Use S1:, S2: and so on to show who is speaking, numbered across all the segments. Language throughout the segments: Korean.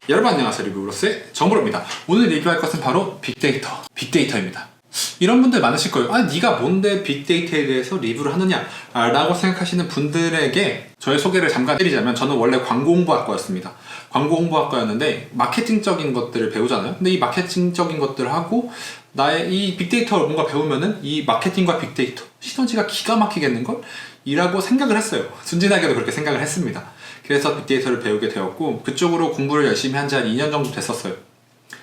S1: 여러분 안녕하세요. 리뷰브로스의 정보로입니다. 오늘 리뷰할 것은 바로 빅데이터입니다. 이런 분들 많으실 거예요. 네가 뭔데 빅데이터에 대해서 리뷰를 하느냐 라고 생각하시는 분들에게 저의 소개를 잠깐 드리자면, 저는 원래 광고홍보학과였습니다. 광고홍보학과였는데 마케팅적인 것들을 배우잖아요. 근데 이 마케팅적인 것들을 하고 나의 이 빅데이터를 뭔가 배우면은 이 마케팅과 빅데이터 시너지가 기가 막히겠는걸? 이라고 생각을 했어요. 순진하게도 그렇게 생각을 했습니다. 그래서 빅데이터를 배우게 되었고, 그쪽으로 공부를 열심히 한 지 한 2년 정도 됐었어요.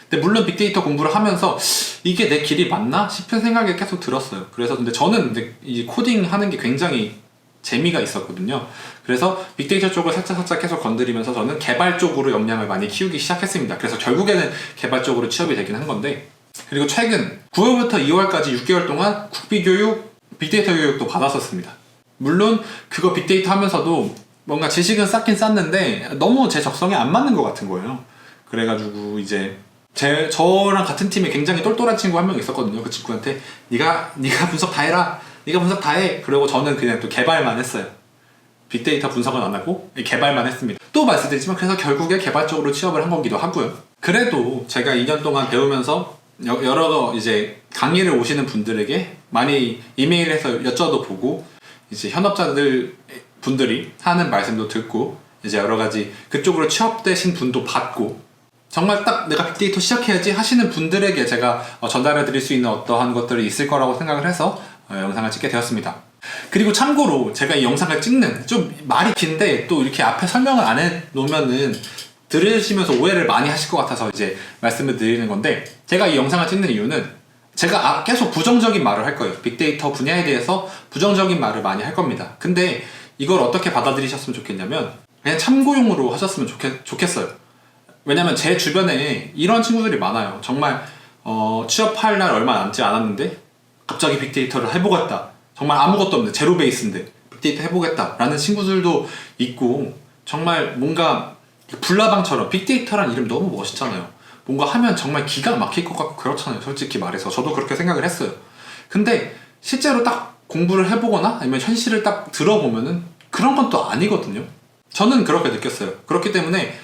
S1: 근데 물론 빅데이터 공부를 하면서 이게 내 길이 맞나 싶은 생각이 계속 들었어요. 그래서 근데 저는 이 코딩 하는 게 굉장히 재미가 있었거든요. 그래서 빅데이터 쪽을 살짝 계속 건드리면서 저는 개발 쪽으로 역량을 많이 키우기 시작했습니다. 그래서 결국에는 개발 쪽으로 취업이 되긴 한 건데, 그리고 최근 9월부터 2월까지 6개월 동안 국비교육, 빅데이터 교육도 받았었습니다. 물론 그거 빅데이터 하면서도 뭔가 지식은 쌓긴 쌓는데 너무 제 적성에 안 맞는 것 같은 거예요. 그래가지고 이제 저랑 같은 팀에 굉장히 똘똘한 친구 한 명 있었거든요. 그 친구한테 네가 분석 다 해라, 네가 분석 다 해. 그리고 저는 그냥 또 개발만 했어요. 빅데이터 분석은 안 하고 개발만 했습니다. 또 말씀드리지만 그래서 결국에 개발 쪽으로 취업을 한 거기도 하고요. 그래도 제가 2년 동안 배우면서 여러 이제 강의를 오시는 분들에게 많이 이메일해서 여쭤보고, 이제 현업자들 분들이 하는 말씀도 듣고, 이제 여러 가지 그쪽으로 취업되신 분도 받고, 정말 딱 내가 빅데이터 시작해야지 하시는 분들에게 제가 전달해 드릴 수 있는 어떠한 것들이 있을 거라고 생각을 해서 영상을 찍게 되었습니다. 그리고 참고로 제가 이 영상을 찍는, 좀 말이 긴데 또 이렇게 앞에 설명을 안 해 놓으면은 들으시면서 오해를 많이 하실 것 같아서 이제 말씀을 드리는 건데, 제가 이 영상을 찍는 이유는 제가 계속 부정적인 말을 할 거예요. 빅데이터 분야에 대해서 부정적인 말을 많이 할 겁니다. 근데 이걸 어떻게 받아들이셨으면 좋겠냐면, 그냥 참고용으로 하셨으면 좋겠어요. 왜냐면 제 주변에 이런 친구들이 많아요. 정말 취업할 날 얼마 남지 않았는데 갑자기 빅데이터를 해보겠다, 정말 아무것도 없는데 제로 베이스인데 빅데이터 해보겠다 라는 친구들도 있고, 정말 뭔가 불나방처럼, 빅데이터란 이름 너무 멋있잖아요. 뭔가 하면 정말 기가 막힐 것 같고 그렇잖아요. 솔직히 말해서 저도 그렇게 생각을 했어요. 근데 실제로 딱 공부를 해보거나 아니면 현실을 딱 들어보면은 그런 건 또 아니거든요. 저는 그렇게 느꼈어요. 그렇기 때문에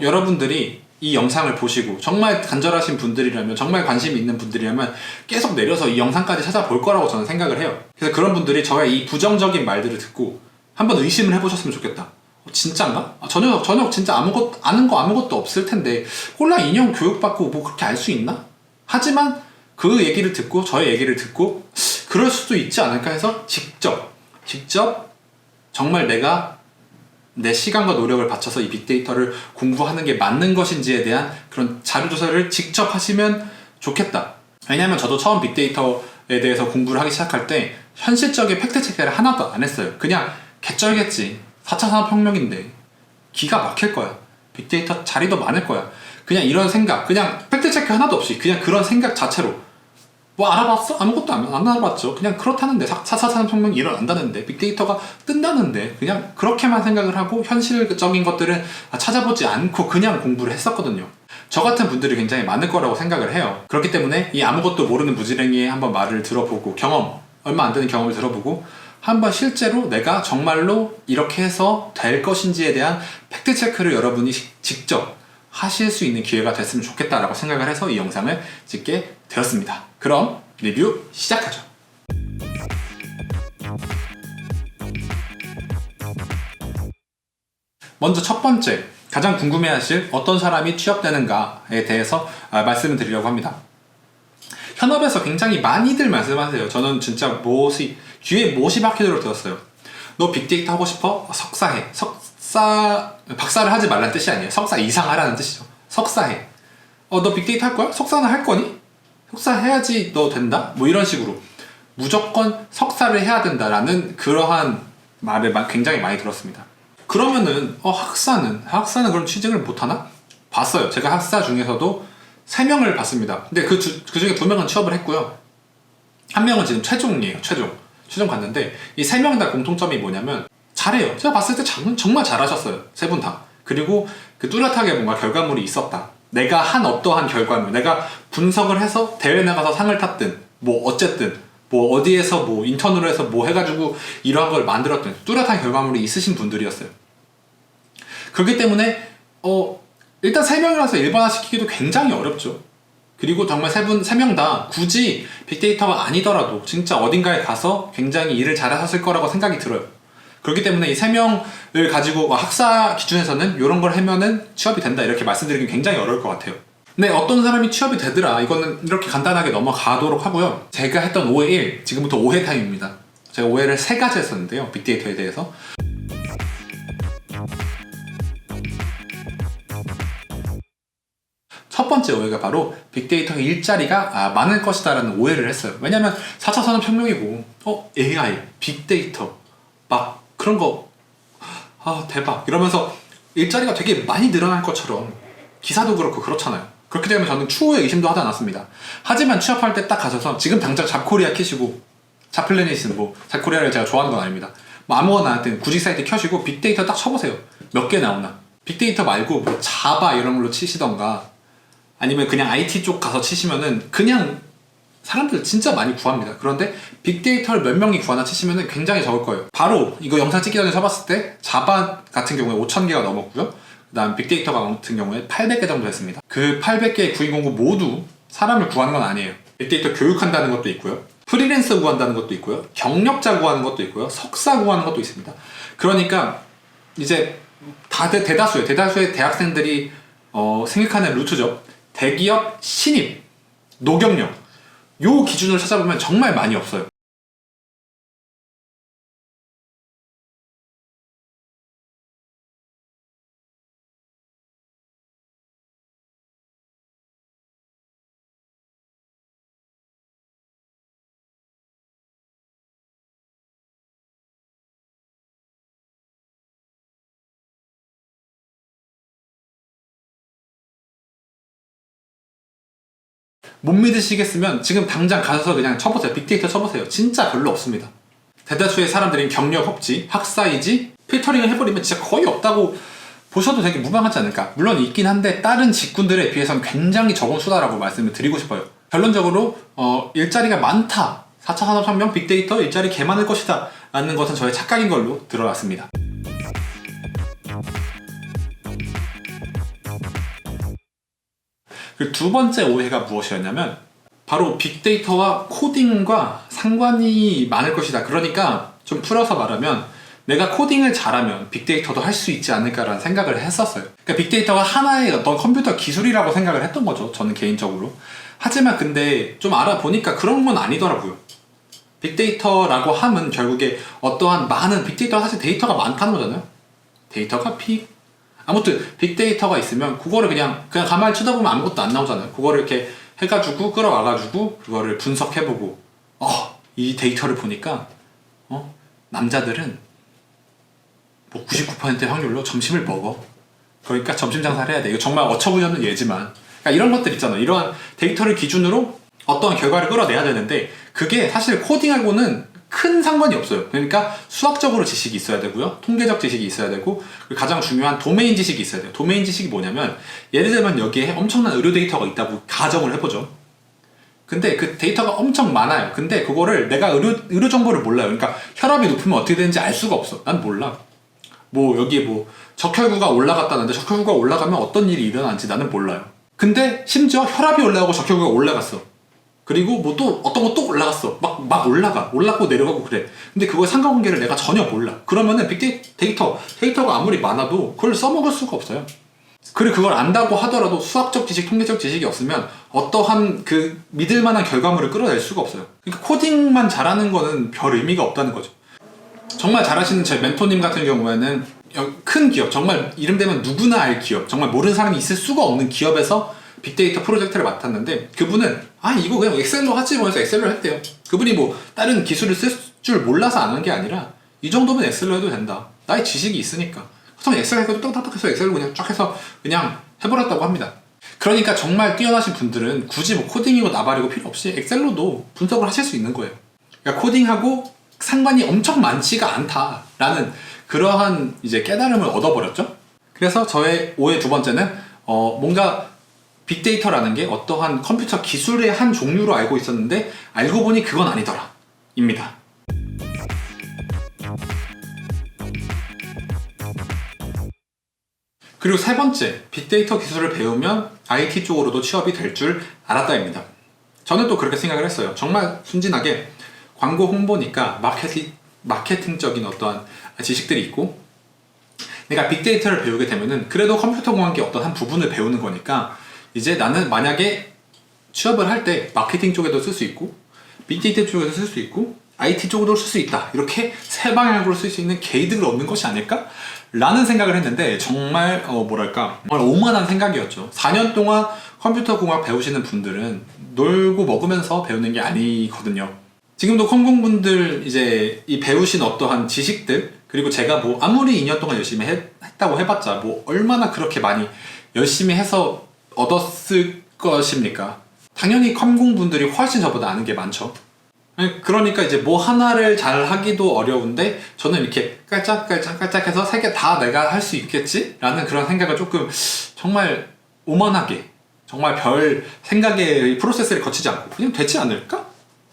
S1: 여러분들이 이 영상을 보시고 정말 간절하신 분들이라면, 정말 관심이 있는 분들이라면 계속 내려서 이 영상까지 찾아볼 거라고 저는 생각을 해요. 그래서 그런 분들이 저의 이 부정적인 말들을 듣고 한번 의심을 해보셨으면 좋겠다. 진짜인가? 저녁 진짜 아는 거 아무것도 없을 텐데 홀라 인형 교육받고 뭐 그렇게 알 수 있나? 하지만 그 얘기를 듣고 저의 얘기를 듣고 그럴 수도 있지 않을까 해서 직접 정말 내가 내 시간과 노력을 바쳐서 이 빅데이터를 공부하는 게 맞는 것인지에 대한 그런 자료조사를 직접 하시면 좋겠다. 왜냐면 저도 처음 빅데이터에 대해서 공부를 하기 시작할 때 현실적인 팩트체크를 하나도 안 했어요. 그냥 개쩔겠지, 4차 산업혁명인데 기가 막힐 거야, 빅데이터 자리도 많을 거야, 그냥 이런 생각, 그냥 팩트체크 하나도 없이 그냥 그런 생각 자체로 뭐 알아봤어? 아무것도 안 알아봤죠. 그냥 그렇다는데, 4차 산업혁명이 일어난다는데, 빅데이터가 뜬다는데, 그냥 그렇게만 생각을 하고 현실적인 것들은 찾아보지 않고 그냥 공부를 했었거든요. 저 같은 분들이 굉장히 많을 거라고 생각을 해요. 그렇기 때문에 이 아무것도 모르는 무지랭이의 한번 말을 들어보고, 얼마 안 되는 경험을 들어보고 한번 실제로 내가 정말로 이렇게 해서 될 것인지에 대한 팩트체크를 여러분이 직접 하실 수 있는 기회가 됐으면 좋겠다라고 생각을 해서 이 영상을 찍게 되었습니다. 그럼 리뷰 시작하죠. 먼저 첫 번째, 가장 궁금해하실 어떤 사람이 취업되는가에 대해서 말씀을 드리려고 합니다. 현업에서 굉장히 많이들 말씀하세요. 저는 진짜 귀에 못이 박히도록 들었어요. 너 빅데이터 하고 싶어? 석사해. 박사를 하지 말라는 뜻이 아니에요. 석사 이상 하라는 뜻이죠. 석사해. 너 빅데이터 할 거야? 석사는 할 거니? 석사 해야지 너 된다? 뭐 이런 식으로 무조건 석사를 해야 된다라는 그러한 말을 굉장히 많이 들었습니다. 그러면은 학사는 그럼 취직을 못하나? 봤어요. 제가 학사 중에서도 3명을 봤습니다. 근데 그 중에 2명은 취업을 했고요. 1명은 지금 최종이에요. 최종 갔는데 이 3명 다 공통점이 뭐냐면 잘해요. 제가 봤을 때 정말 잘하셨어요. 3분 다. 그리고 그 뚜렷하게 뭔가 결과물이 있었다. 내가 한 어떠한 결과물, 내가 분석을 해서 대회 나가서 상을 탔든 뭐 어쨌든 뭐 어디에서 뭐 인턴으로 해서 뭐 해가지고 이러한 걸 만들었든 뚜렷한 결과물이 있으신 분들이었어요. 그렇기 때문에 일단 3명이라서 일반화시키기도 굉장히 어렵죠. 그리고 정말 세 명 다 굳이 빅데이터가 아니더라도 진짜 어딘가에 가서 굉장히 일을 잘하셨을 거라고 생각이 들어요. 그렇기 때문에 이 3명을 가지고 학사 기준에서는 이런 걸 하면은 취업이 된다 이렇게 말씀드리기 굉장히 어려울 것 같아요. 근데 어떤 사람이 취업이 되더라, 이거는 이렇게 간단하게 넘어가도록 하고요. 제가 했던 오해 1, 지금부터 오해 타임입니다. 제가 오해를 3가지 했었는데요, 빅데이터에 대해서. 첫 번째 오해가 바로 빅데이터의 일자리가 많을 것이다 라는 오해를 했어요. 왜냐면 4차 산업혁명이고 AI, 빅데이터 막 그런 거 대박 이러면서 일자리가 되게 많이 늘어날 것처럼 기사도 그렇고 그렇잖아요. 그렇기 때문에 저는 추후에 의심도 하지 않았습니다. 하지만 취업할 때 딱 가셔서 지금 당장 잡코리아 켜시고, 잡플래닛은 뭐 잡코리아를 제가 좋아하는 건 아닙니다. 뭐 아무거나 하여튼 구직 사이트 켜시고 빅데이터 딱 쳐보세요. 몇 개 나오나. 빅데이터 말고 뭐 자바 이런 걸로 치시던가 아니면 그냥 IT 쪽 가서 치시면은 그냥 사람들 진짜 많이 구합니다. 그런데 빅데이터를 몇 명이 구하나 치시면은 굉장히 적을 거예요. 바로 이거 영상 찍기 전에 쳐봤을 때 자바 같은 경우에 5,000개가 넘었고요. 그 다음 빅데이터 같은 경우에 800개 정도 됐습니다. 그 800개의 구인 공고 모두 사람을 구하는 건 아니에요. 빅데이터 교육한다는 것도 있고요. 프리랜서 구한다는 것도 있고요. 경력자 구하는 것도 있고요. 석사 구하는 것도 있습니다. 그러니까 이제 다들 대다수의 대학생들이 생각하는 루트죠. 대기업 신입, 노경력 요 기준을 찾아보면 정말 많이 없어요. 못 믿으시겠으면 지금 당장 가셔서 그냥 쳐보세요. 빅데이터 쳐보세요. 진짜 별로 없습니다. 대다수의 사람들이 경력 없지, 학사이지, 필터링을 해버리면 진짜 거의 없다고 보셔도 되게 무방하지 않을까. 물론 있긴 한데 다른 직군들에 비해서는 굉장히 적은 수다라고 말씀을 드리고 싶어요. 결론적으로 일자리가 많다, 4차 산업혁명 빅데이터 일자리 개 많을 것이다 라는 것은 저의 착각인 걸로 드러났습니다. 그 두 번째 오해가 무엇이었냐면 바로 빅데이터와 코딩과 상관이 많을 것이다. 그러니까 좀 풀어서 말하면 내가 코딩을 잘하면 빅데이터도 할 수 있지 않을까라는 생각을 했었어요. 그러니까 빅데이터가 하나의 어떤 컴퓨터 기술이라고 생각을 했던 거죠. 저는 개인적으로. 하지만 근데 좀 알아보니까 그런 건 아니더라고요. 빅데이터라고 하면 결국에 어떠한 많은 빅데이터가 사실 데이터가 많다는 거잖아요. 데이터가 아무튼 빅데이터가 있으면 그거를 그냥 가만히 쳐다보면 아무것도 안 나오잖아요. 그거를 이렇게 해가지고 끌어와가지고 그거를 분석해보고 이 데이터를 보니까 남자들은 뭐 99%의 확률로 점심을 먹어. 그러니까 점심 장사를 해야 돼. 이거 정말 어처구니없는 예지만 그러니까 이런 것들 있잖아요. 이러한 데이터를 기준으로 어떠한 결과를 끌어내야 되는데 그게 사실 코딩하고는 큰 상관이 없어요. 그러니까 수학적으로 지식이 있어야 되고요. 통계적 지식이 있어야 되고 가장 중요한 도메인 지식이 있어야 돼요. 도메인 지식이 뭐냐면 예를 들면 여기에 엄청난 의료 데이터가 있다고 가정을 해보죠. 근데 그 데이터가 엄청 많아요. 근데 그거를 내가 의료 정보를 몰라요. 그러니까 혈압이 높으면 어떻게 되는지 알 수가 없어. 난 몰라. 뭐 여기에 뭐 적혈구가 올라갔다는데 적혈구가 올라가면 어떤 일이 일어나는지 나는 몰라요. 근데 심지어 혈압이 올라가고 적혈구가 올라갔어. 그리고 뭐 또 어떤 거 또 올라갔어. 막 올라가고 내려가고 그래. 근데 그거의 상관관계를 내가 전혀 몰라. 그러면은 데이터가 아무리 많아도 그걸 써먹을 수가 없어요. 그리고 그걸 안다고 하더라도 수학적 지식, 통계적 지식이 없으면 어떠한 그 믿을 만한 결과물을 끌어낼 수가 없어요. 그러니까 코딩만 잘하는 거는 별 의미가 없다는 거죠. 정말 잘하시는 제 멘토님 같은 경우에는 큰 기업, 정말 이름 되면 누구나 알 기업, 정말 모르는 사람이 있을 수가 없는 기업에서 빅데이터 프로젝트를 맡았는데 그분은 이거 그냥 엑셀로 하지 뭐 해서 엑셀로 했대요. 그분이 뭐 다른 기술을 쓸 줄 몰라서 안 한 게 아니라 이 정도면 엑셀로 해도 된다. 나의 지식이 있으니까. 그래서 엑셀 해도 딱딱해서 엑셀로 그냥 쫙 해서 그냥 해버렸다고 합니다. 그러니까 정말 뛰어나신 분들은 굳이 뭐 코딩이고 나발이고 필요 없이 엑셀로도 분석을 하실 수 있는 거예요. 그러니까 코딩하고 상관이 엄청 많지가 않다라는 그러한 이제 깨달음을 얻어버렸죠. 그래서 저의 오해 두 번째는 뭔가 빅데이터라는 게 어떠한 컴퓨터 기술의 한 종류로 알고 있었는데 알고 보니 그건 아니더라 입니다. 그리고 세 번째, 빅데이터 기술을 배우면 IT 쪽으로도 취업이 될 줄 알았다입니다. 저는 또 그렇게 생각을 했어요. 정말 순진하게 광고 홍보니까 마케팅적인 어떠한 지식들이 있고, 내가 빅데이터를 배우게 되면은 그래도 컴퓨터 공학의 어떤 한 부분을 배우는 거니까 이제 나는 만약에 취업을 할 때 마케팅 쪽에도 쓸 수 있고 빅데이터 쪽에도 쓸 수 있고 IT 쪽으로 쓸 수 있다, 이렇게 세 방향으로 쓸 수 있는 게이득을 얻는 것이 아닐까? 라는 생각을 했는데 정말 뭐랄까, 정말 오만한 생각이었죠. 4년 동안 컴퓨터 공학 배우시는 분들은 놀고 먹으면서 배우는 게 아니거든요. 지금도 컴공분들 이제 이 배우신 어떠한 지식들, 그리고 제가 뭐 아무리 2년 동안 열심히 했다고 해봤자 뭐 얼마나 그렇게 많이 열심히 해서 얻었을 것입니까? 당연히 컴공분들이 훨씬 저보다 아는 게 많죠. 그러니까 이제 뭐 하나를 잘 하기도 어려운데 저는 이렇게 깔짝깔짝 해서 세 개 다 내가 할 수 있겠지? 라는 그런 생각을 조금 정말 오만하게, 정말 별 생각의 프로세스를 거치지 않고 그냥 되지 않을까?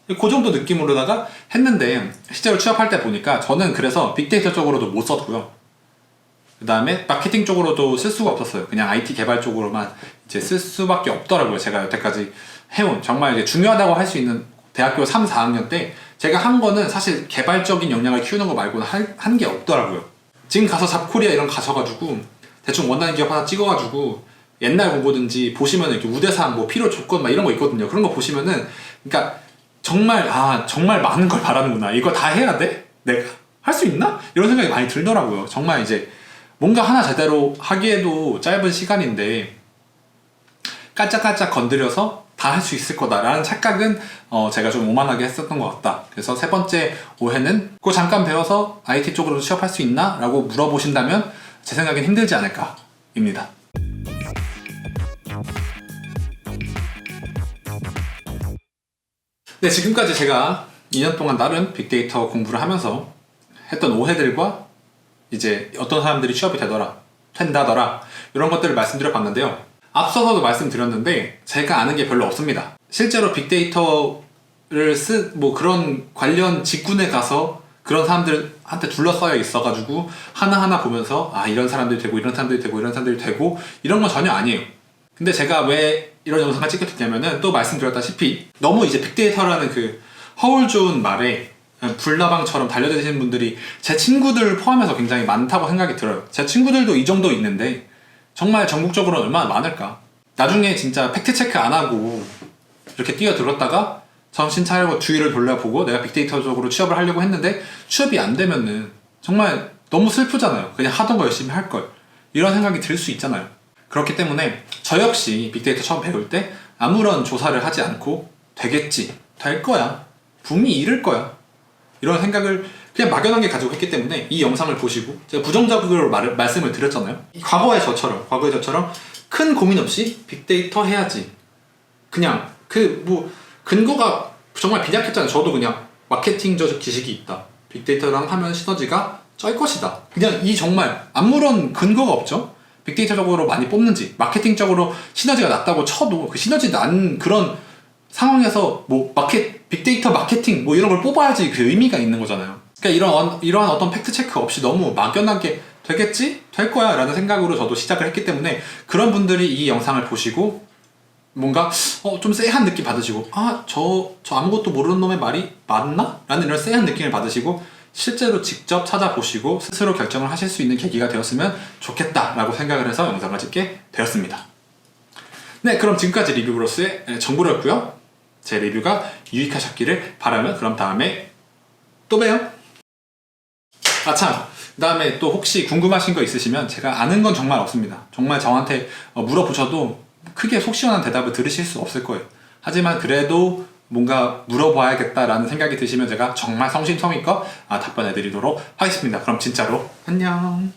S1: 그 정도 느낌으로다가 했는데 실제로 취업할 때 보니까 저는 그래서 빅데이터 쪽으로도 못 썼고요. 그 다음에 마케팅 쪽으로도 쓸 수가 없었어요. 그냥 IT 개발 쪽으로만 이제 쓸 수밖에 없더라고요. 제가 여태까지 해온 정말 이제 중요하다고 할 수 있는 대학교 3, 4학년 때 제가 한 거는 사실 개발적인 역량을 키우는 거 말고는 한 게 없더라고요. 지금 가서 잡코리아 이런 거 가셔가지고 대충 원하는 기업 하나 찍어가지고 옛날 공고든지 보시면은 이렇게 우대사항, 뭐 필요 조건 막 이런 거 있거든요. 그런 거 보시면은 그러니까 정말 정말 많은 걸 바라는구나. 이거 다 해야 돼? 내가 할 수 있나? 이런 생각이 많이 들더라고요. 정말 이제 뭔가 하나 제대로 하기에도 짧은 시간인데 깔짝깔짝 건드려서 다 할 수 있을 거다라는 착각은 제가 좀 오만하게 했었던 것 같다. 그래서 세 번째 오해는 그거 잠깐 배워서 IT 쪽으로 취업할 수 있나? 라고 물어보신다면 제 생각엔 힘들지 않을까 입니다. 네, 지금까지 제가 2년 동안 나름 빅데이터 공부를 하면서 했던 오해들과 이제 어떤 사람들이 취업이 된다더라 이런 것들을 말씀드려 봤는데요. 앞서서도 말씀드렸는데 제가 아는 게 별로 없습니다. 실제로 빅데이터를 뭐 그런 관련 직군에 가서 그런 사람들한테 둘러싸여 있어가지고 하나하나 보면서 이런 사람들이 되고 이런 사람들이 되고 이런 사람들이 되고 이런 건 전혀 아니에요. 근데 제가 왜 이런 영상을 찍게 됐냐면은 또 말씀드렸다시피 너무 이제 빅데이터라는 그 허울 좋은 말에 불나방처럼 달려드시는 분들이 제 친구들 포함해서 굉장히 많다고 생각이 들어요. 제 친구들도 이 정도 있는데 정말 전국적으로 얼마나 많을까? 나중에 진짜 팩트체크 안 하고 이렇게 뛰어들었다가 정신 차리고 주위를 돌려보고 내가 빅데이터 쪽으로 취업을 하려고 했는데 취업이 안 되면은 정말 너무 슬프잖아요. 그냥 하던 거 열심히 할 걸. 이런 생각이 들 수 있잖아요. 그렇기 때문에 저 역시 빅데이터 처음 배울 때 아무런 조사를 하지 않고 되겠지, 될 거야, 붐이 이를 거야, 이런 생각을 그냥 막연하게 가지고 했기 때문에 이 영상을 보시고 제가 부정적으로 말씀을 드렸잖아요. 과거의 저처럼 큰 고민 없이 빅데이터 해야지, 그냥 뭐 근거가 정말 빈약했잖아요. 저도 그냥 마케팅적 지식이 있다, 빅데이터랑 하면 시너지가 쩔 것이다, 그냥 이 정말 아무런 근거가 없죠. 빅데이터적으로 많이 뽑는지 마케팅적으로 시너지가 낮다고 쳐도 그 시너지 난 그런 상황에서 뭐 빅데이터 마케팅 뭐 이런 걸 뽑아야지 그 의미가 있는 거잖아요. 그러니까 이러한 어떤 팩트 체크 없이 너무 막연하게 되겠지? 될 거야 라는 생각으로 저도 시작을 했기 때문에 그런 분들이 이 영상을 보시고 뭔가 좀 쎄한 느낌 받으시고 저 아무것도 모르는 놈의 말이 맞나? 라는 이런 쎄한 느낌을 받으시고 실제로 직접 찾아보시고 스스로 결정을 하실 수 있는 계기가 되었으면 좋겠다 라고 생각을 해서 영상을 찍게 되었습니다. 네, 그럼 지금까지 리뷰브로스의 정보였고요. 제 리뷰가 유익하셨기를 바라며 그럼 다음에 또 봬요. 참, 그 다음에 또 혹시 궁금하신 거 있으시면 제가 아는 건 정말 없습니다. 정말 저한테 물어보셔도 크게 속 시원한 대답을 들으실 수 없을 거예요. 하지만 그래도 뭔가 물어봐야겠다라는 생각이 드시면 제가 정말 성심성의껏 답변해 드리도록 하겠습니다. 그럼 진짜로 안녕.